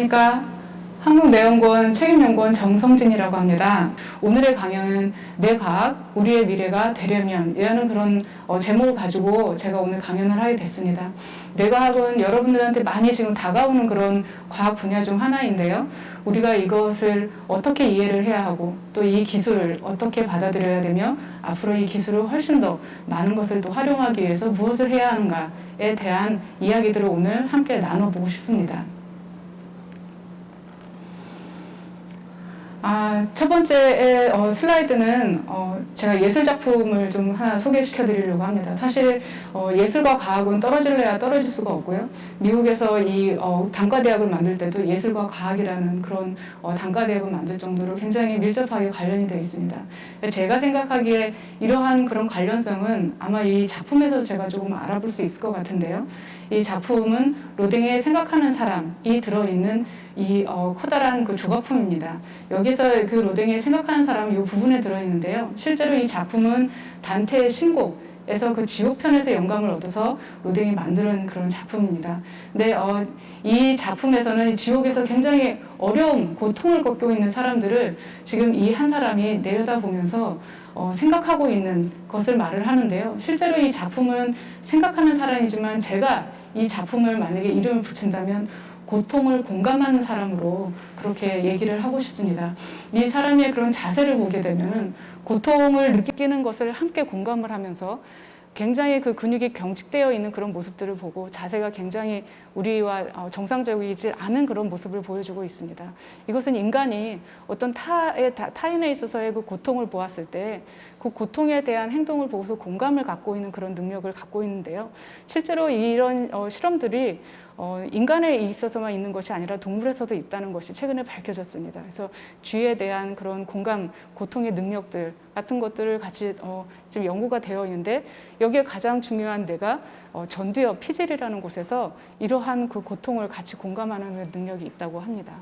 안녕하십니까. 한국내연구원 책임연구원 정성진이라고 합니다. 오늘의 강연은 내 과학, 우리의 미래가 되려면 이라는 그런 제목을 가지고 제가 오늘 강연을 하게 됐습니다. 뇌과학은 여러분들한테 많이 지금 다가오는 그런 과학 분야 중 하나인데요. 우리가 이것을 어떻게 이해를 해야 하고 또 이 기술을 어떻게 받아들여야 되며 앞으로 이 기술을 훨씬 더 많은 것을 또 활용하기 위해서 무엇을 해야 하는가에 대한 이야기들을 오늘 함께 나눠보고 싶습니다. 첫 번째 슬라이드는 제가 예술 작품을 좀 하나 소개시켜 드리려고 합니다. 사실 예술과 과학은 떨어질래야 떨어질 수가 없고요. 미국에서 이 단과대학을 만들 때도 예술과 과학이라는 그런 단과대학을 만들 정도로 굉장히 밀접하게 관련이 되어 있습니다. 제가 생각하기에 이러한 그런 관련성은 아마 이 작품에서 제가 조금 알아볼 수 있을 것 같은데요. 이 작품은 로댕의 생각하는 사람이 들어있는 이 커다란 그 조각품입니다. 여기서 그 로댕이 생각하는 사람은 이 부분에 들어있는데요. 실제로 이 작품은 단테의 신곡에서 그 지옥편에서 영감을 얻어서 로댕이 만드는 그런 작품입니다. 근데 이 작품에서는 지옥에서 굉장히 어려움, 고통을 겪고 있는 사람들을 지금 이 한 사람이 내려다보면서 생각하고 있는 것을 말을 하는데요. 실제로 이 작품은 생각하는 사람이지만 제가 이 작품을 만약에 이름을 붙인다면 고통을 공감하는 사람으로 그렇게 얘기를 하고 싶습니다. 이 사람의 그런 자세를 보게 되면 고통을 느끼는 것을 함께 공감을 하면서 굉장히 그 근육이 경직되어 있는 그런 모습들을 보고 자세가 굉장히 우리와 정상적이지 않은 그런 모습을 보여주고 있습니다. 이것은 인간이 어떤 타인에 있어서의 그 고통을 보았을 때 그 고통에 대한 행동을 보고서 공감을 갖고 있는 그런 능력을 갖고 있는데요. 실제로 이런 실험들이 인간에 있어서만 있는 것이 아니라 동물에서도 있다는 것이 최근에 밝혀졌습니다. 그래서 쥐에 대한 그런 공감, 고통의 능력들 같은 것들을 같이 지금 연구가 되어 있는데 여기에 가장 중요한 데가 전두엽 피질이라는 곳에서 이러한 그 고통을 같이 공감하는 능력이 있다고 합니다.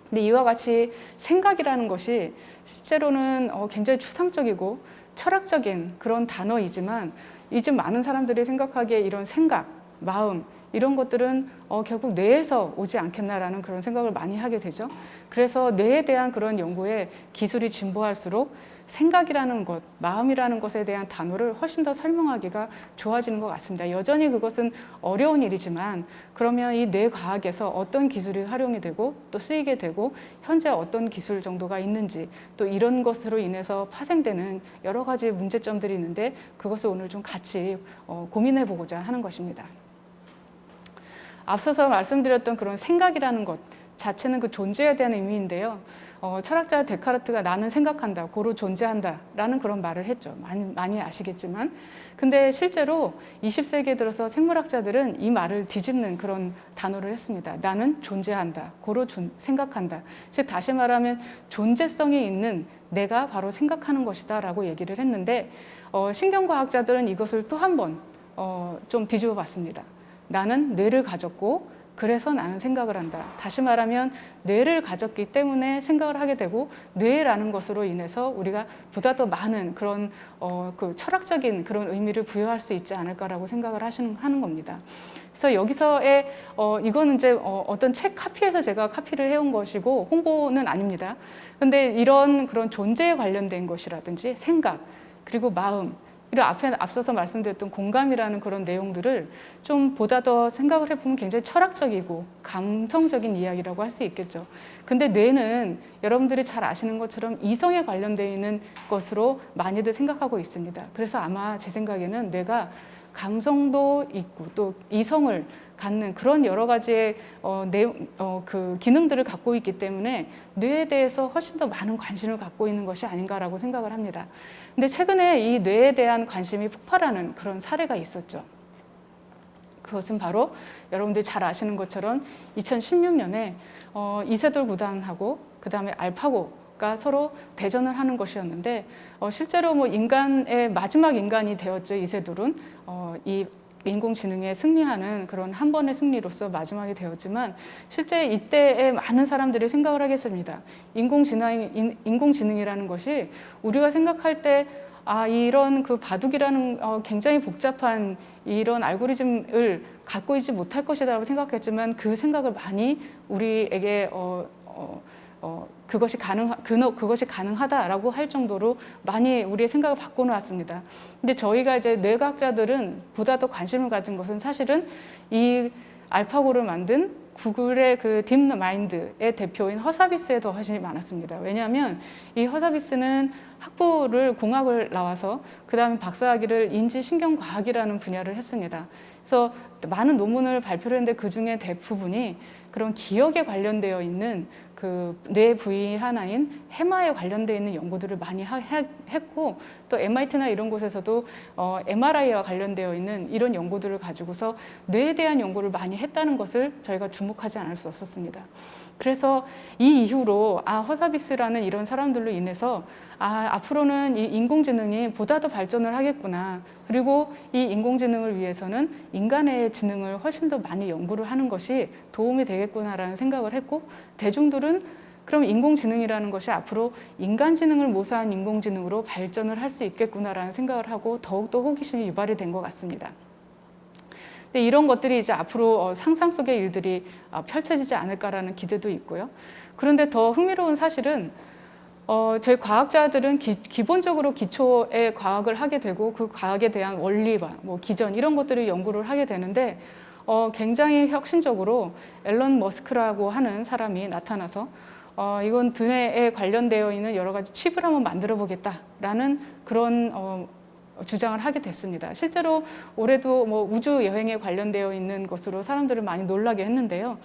근데 이와 같이 생각이라는 것이 실제로는 굉장히 추상적이고 철학적인 그런 단어이지만 요즘 많은 사람들이 생각하기에 이런 생각, 마음 이런 것들은 결국 뇌에서 오지 않겠나라는 그런 생각을 많이 하게 되죠. 그래서 뇌에 대한 그런 연구에 기술이 진보할수록 생각이라는 것, 마음이라는 것에 대한 단어를 훨씬 더 설명하기가 좋아지는 것 같습니다. 여전히 그것은 어려운 일이지만 그러면 이 뇌과학에서 어떤 기술이 활용이 되고 또 쓰이게 되고 현재 어떤 기술 정도가 있는지 또 이런 것으로 인해서 파생되는 여러 가지 문제점들이 있는데 그것을 오늘 좀 같이 고민해 보고자 하는 것입니다. 앞서서 말씀드렸던 그런 생각이라는 것 자체는 그 존재에 대한 의미인데요. 철학자 데카르트가 나는 생각한다, 고로 존재한다 라는 그런 말을 했죠. 많이 아시겠지만. 근데 실제로 20세기에 들어서 생물학자들은 이 말을 뒤집는 그런 단어를 했습니다. 나는 존재한다, 고로 생각한다. 즉 다시 말하면 존재성이 있는 내가 바로 생각하는 것이다 라고 얘기를 했는데 신경과학자들은 이것을 또 한 번 좀 뒤집어 봤습니다. 나는 뇌를 가졌고 그래서 나는 생각을 한다. 다시 말하면 뇌를 가졌기 때문에 생각을 하게 되고 뇌라는 것으로 인해서 우리가 보다 더 많은 그런 그 철학적인 그런 의미를 부여할 수 있지 않을까라고 생각을 하는 겁니다. 그래서 여기서의 이거는 이제 어떤 책 카피에서 제가 카피를 해온 것이고 홍보는 아닙니다. 근데 이런 그런 존재에 관련된 것이라든지 생각 그리고 마음 그리고 앞서서 말씀드렸던 공감이라는 그런 내용들을 좀 보다 더 생각을 해보면 굉장히 철학적이고 감성적인 이야기라고 할 수 있겠죠. 근데 뇌는 여러분들이 잘 아시는 것처럼 이성에 관련되어 있는 것으로 많이들 생각하고 있습니다. 그래서 아마 제 생각에는 뇌가 감성도 있고 또 이성을 갖는 그런 여러 가지의 그 기능들을 갖고 있기 때문에 뇌에 대해서 훨씬 더 많은 관심을 갖고 있는 것이 아닌가라고 생각을 합니다. 근데 최근에 이 뇌에 대한 관심이 폭발하는 그런 사례가 있었죠. 그것은 바로 여러분들이 잘 아시는 것처럼 2016년에 이세돌 구단하고 그 다음에 알파고가 서로 대전을 하는 것이었는데 실제로 뭐 인간의 마지막 인간이 되었죠. 이세돌은 이 인공지능에 승리하는 그런 한 번의 승리로서 마지막이 되었지만 실제 이때에 많은 사람들이 생각을 하겠습니다. 인공지능이라는 것이 우리가 생각할 때 이런 그 바둑이라는 굉장히 복잡한 이런 알고리즘을 갖고 있지 못할 것이라고 생각했지만 그 생각을 많이 우리에게 그것이 가능하다라고 할 정도로 많이 우리의 생각을 바꿔놓았습니다. 근데 저희가 이제 뇌과학자들은 보다 더 관심을 가진 것은 사실은 이 알파고를 만든 구글의 그 딥마인드의 대표인 허사비스에 더 관심이 많았습니다. 왜냐하면 이 허사비스는 학부를 공학을 나와서 그 다음에 박사학위를 인지신경과학이라는 분야를 했습니다. 그래서 많은 논문을 발표를 했는데 그 중에 대부분이 그런 기억에 관련되어 있는 그 뇌 부위 하나인 해마에 관련되어 있는 연구들을 많이 했고 또 MIT나 이런 곳에서도 MRI와 관련되어 있는 이런 연구들을 가지고서 뇌에 대한 연구를 많이 했다는 것을 저희가 주목하지 않을 수 없었습니다. 그래서 이 이후로 허사비스라는 이런 사람들로 인해서 앞으로는 이 인공지능이 보다 더 발전을 하겠구나. 그리고 이 인공지능을 위해서는 인간의 지능을 훨씬 더 많이 연구를 하는 것이 도움이 되겠구나라는 생각을 했고 대중들은 그럼 인공지능이라는 것이 앞으로 인간지능을 모사한 인공지능으로 발전을 할 수 있겠구나라는 생각을 하고 더욱더 호기심이 유발이 된 것 같습니다. 근데 이런 것들이 이제 앞으로 상상 속의 일들이 펼쳐지지 않을까라는 기대도 있고요. 그런데 더 흥미로운 사실은 저희 과학자들은 기본적으로 기초의 과학을 하게 되고 그 과학에 대한 원리와 뭐 기전 이런 것들을 연구를 하게 되는데 굉장히 혁신적으로 앨런 머스크라고 하는 사람이 나타나서 이건 두뇌에 관련되어 있는 여러 가지 칩을 한번 만들어 보겠다라는 그런 주장을 하게 됐습니다. 실제로 올해도 뭐 우주 여행에 관련되어 있는 것으로 사람들을 많이 놀라게 했는데요.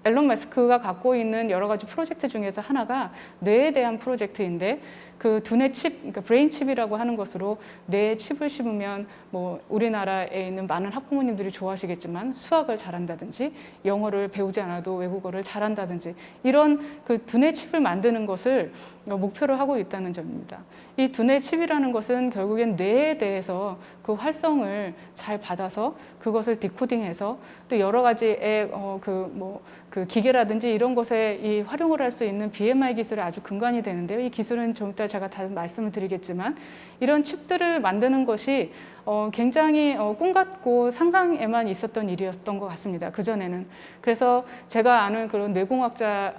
앨런 머스크가 갖고 있는 여러 가지 프로젝트 중에서 하나가 뇌에 대한 프로젝트인데 그 두뇌 칩, 그러니까 브레인 칩이라고 하는 것으로 뇌에 칩을 심으면 뭐 우리나라에 있는 많은 학부모님들이 좋아하시겠지만 수학을 잘한다든지 영어를 배우지 않아도 외국어를 잘한다든지 이런 그 두뇌 칩을 만드는 것을 목표로 하고 있다는 점입니다. 이 두뇌 칩이라는 것은 결국엔 뇌에 대해서 그 활성을 잘 받아서 그것을 디코딩해서 또 여러 가지의 그 기계라든지 이런 것에 이 활용을 할 수 있는 BMI 기술의 아주 근간이 되는데요. 이 기술은 좀 이따 제가 다 말씀을 드리겠지만 이런 칩들을 만드는 것이 굉장히 꿈 같고 상상에만 있었던 일이었던 것 같습니다. 그전에는. 그래서 제가 아는 그런 뇌공학자가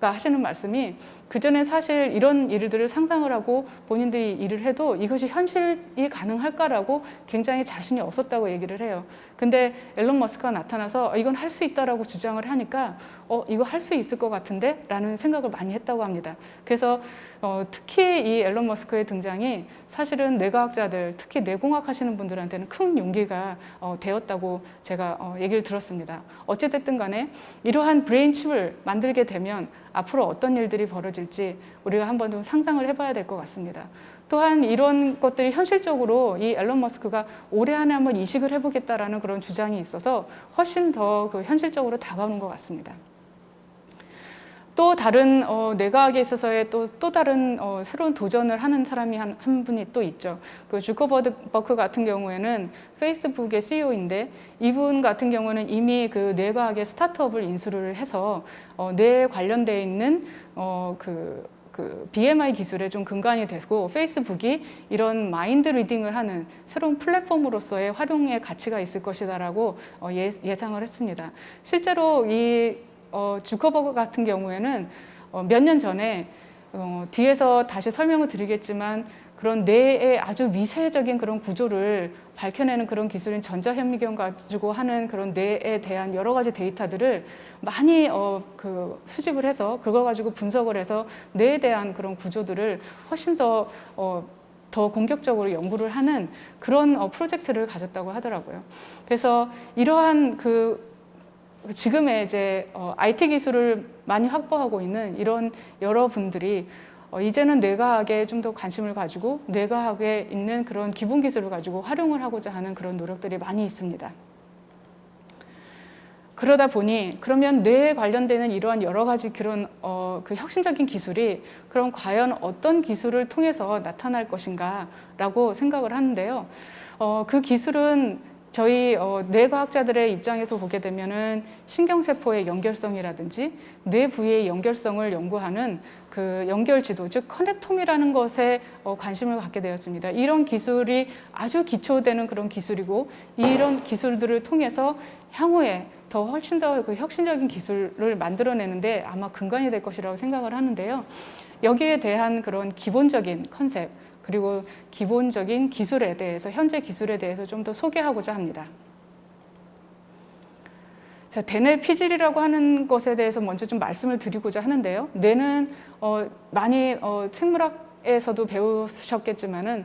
하시는 말씀이 그전에 사실 이런 일들을 상상을 하고 본인들이 일을 해도 이것이 현실이 가능할까라고 굉장히 자신이 없었다고 얘기를 해요. 근데 앨런 머스크가 나타나서 이건 할 수 있다라고 주장을 하니까 이거 할 수 있을 것 같은데? 라는 생각을 많이 했다고 합니다. 그래서 특히 이 앨런 머스크의 등장이 사실은 뇌과학자들, 특히 뇌공학 하시는 분들한테는 큰 용기가 되었다고 제가 얘기를 들었습니다. 어찌됐든 간에 이러한 브레인 칩을 만들게 되면 앞으로 어떤 일들이 벌어질지 우리가 한번 좀 상상을 해봐야 될 것 같습니다. 또한 이런 것들이 현실적으로 이 앨런 머스크가 올해 안에 한번 이식을 해보겠다라는 그런 주장이 있어서 훨씬 더 그 현실적으로 다가오는 것 같습니다. 또 다른 뇌과학에 있어서의 또 다른 새로운 도전을 하는 사람이 한 분이 또 있죠. 그 주커버그 같은 경우에는 페이스북의 CEO인데 이분 같은 경우는 이미 그 뇌과학의 스타트업을 인수를 해서 뇌에 관련되어 있는 그 BMI 기술에 좀 근간이 되고 페이스북이 이런 마인드 리딩을 하는 새로운 플랫폼으로서의 활용의 가치가 있을 것이다라고 예상을 했습니다. 실제로 이 주커버그 같은 경우에는 몇 년 전에 뒤에서 다시 설명을 드리겠지만 그런 뇌의 아주 미세적인 그런 구조를 밝혀내는 그런 기술인 전자현미경 가지고 하는 그런 뇌에 대한 여러 가지 데이터들을 많이 수집을 해서 그걸 가지고 분석을 해서 뇌에 대한 그런 구조들을 훨씬 더 공격적으로 연구를 하는 그런 프로젝트를 가졌다고 하더라고요. 그래서 이러한 지금의 이제 IT 기술을 많이 확보하고 있는 이런 여러분들이 이제는 뇌과학에 좀 더 관심을 가지고 뇌과학에 있는 그런 기본 기술을 가지고 활용을 하고자 하는 그런 노력들이 많이 있습니다. 그러다 보니 그러면 뇌에 관련되는 이러한 여러 가지 그런 그 혁신적인 기술이 그럼 과연 어떤 기술을 통해서 나타날 것인가라고 생각을 하는데요. 그 기술은 저희 뇌과학자들의 입장에서 보게 되면은 신경세포의 연결성이라든지 뇌 부위의 연결성을 연구하는 그 연결지도, 즉 커넥톰이라는 것에 관심을 갖게 되었습니다. 이런 기술이 아주 기초되는 그런 기술이고, 이런 기술들을 통해서 향후에 더 훨씬 더 그 혁신적인 기술을 만들어내는데 아마 근간이 될 것이라고 생각을 하는데요. 여기에 대한 그런 기본적인 컨셉, 그리고 기본적인 기술에 대해서, 현재 기술에 대해서 좀 더 소개하고자 합니다. 자, 대뇌 피질이라고 하는 것에 대해서 먼저 좀 말씀을 드리고자 하는데요. 뇌는 많이 생물학에서도 배우셨겠지만은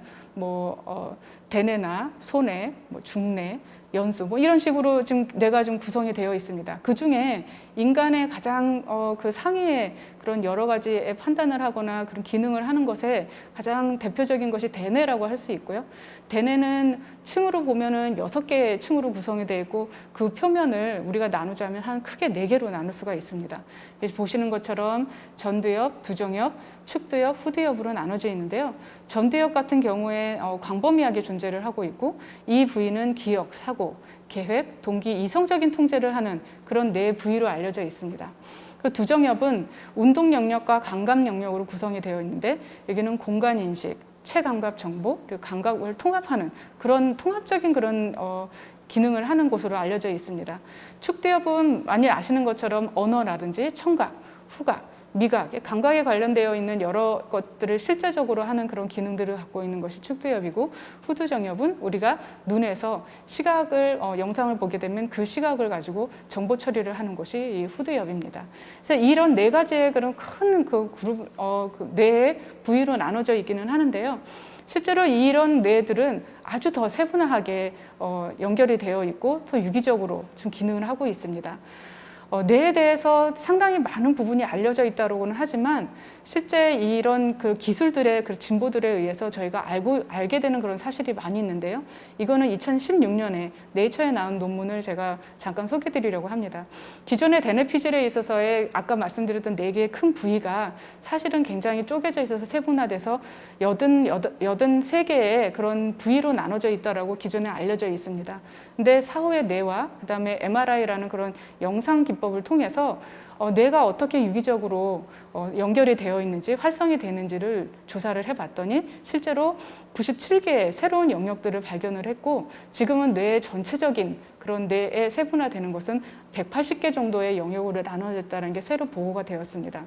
대뇌나 소뇌, 중뇌, 연수 이런 식으로 지금 뇌가 좀 구성이 되어 있습니다. 그 중에 인간의 가장 그 상위의 그런 여러 가지의 판단을 하거나 그런 기능을 하는 것에 가장 대표적인 것이 대뇌라고 할 수 있고요. 대뇌는 층으로 보면은 6개의 층으로 구성이 되어 있고, 그 표면을 우리가 나누자면 한 크게 4개로 나눌 수가 있습니다. 보시는 것처럼 전두엽, 두정엽, 측두엽, 후두엽으로 나눠져 있는데요. 전두엽 같은 경우에 광범위하게 존재를 하고 있고, 이 부위는 기억, 사고, 계획, 동기, 이성적인 통제를 하는 그런 뇌 부위로 알려져 있습니다. 그 두정엽은 운동 영역과 감각 영역으로 구성이 되어 있는데, 여기는 공간 인식, 체감각 정보, 그리고 감각을 통합하는 그런 통합적인 그런 기능을 하는 곳으로 알려져 있습니다. 측두엽은 많이 아시는 것처럼 언어라든지 청각, 후각, 미각, 감각에 관련되어 있는 여러 것들을 실제적으로 하는 그런 기능들을 갖고 있는 것이 측두엽이고, 후두정엽은 우리가 눈에서 시각을 영상을 보게 되면 그 시각을 가지고 정보 처리를 하는 것이 이 후두엽입니다. 그래서 이런 4가지의 그런 큰 그 그룹 그 뇌의 부위로 나눠져 있기는 하는데요. 실제로 이런 뇌들은 아주 더 세분화하게 연결이 되어 있고 더 유기적으로 지금 기능을 하고 있습니다. 뇌에 대해서 상당히 많은 부분이 알려져 있다고는 하지만, 실제 이런 그 기술들의 그 진보들에 의해서 저희가 알게 되는 그런 사실이 많이 있는데요. 이거는 2016년에 네이처에 나온 논문을 제가 잠깐 소개드리려고 합니다. 기존의 대뇌 피질에 있어서의 아까 말씀드렸던 4개의 큰 부위가 사실은 굉장히 쪼개져 있어서 세분화돼서 83개의 그런 부위로 나눠져 있다라고 기존에 알려져 있습니다. 근데 사후의 뇌와 그다음에 MRI라는 그런 영상 기법을 통해서 뇌가 어떻게 유기적으로 연결이 되어 있는지, 활성이 되는지를 조사를 해봤더니 실제로 97개의 새로운 영역들을 발견을 했고, 지금은 뇌의 전체적인 그런 뇌에 세분화되는 것은 180개 정도의 영역으로 나눠졌다는 게 새로 보고가 되었습니다.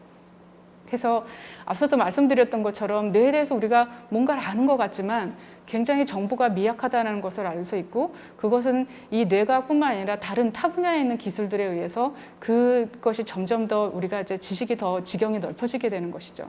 그래서 앞서서 말씀드렸던 것처럼 뇌에 대해서 우리가 뭔가를 아는 것 같지만 굉장히 정보가 미약하다는 것을 알 수 있고, 그것은 이 뇌과학뿐만 아니라 다른 타 분야에 있는 기술들에 의해서 그것이 점점 더 우리가 이제 지식이 더 지경이 넓어지게 되는 것이죠.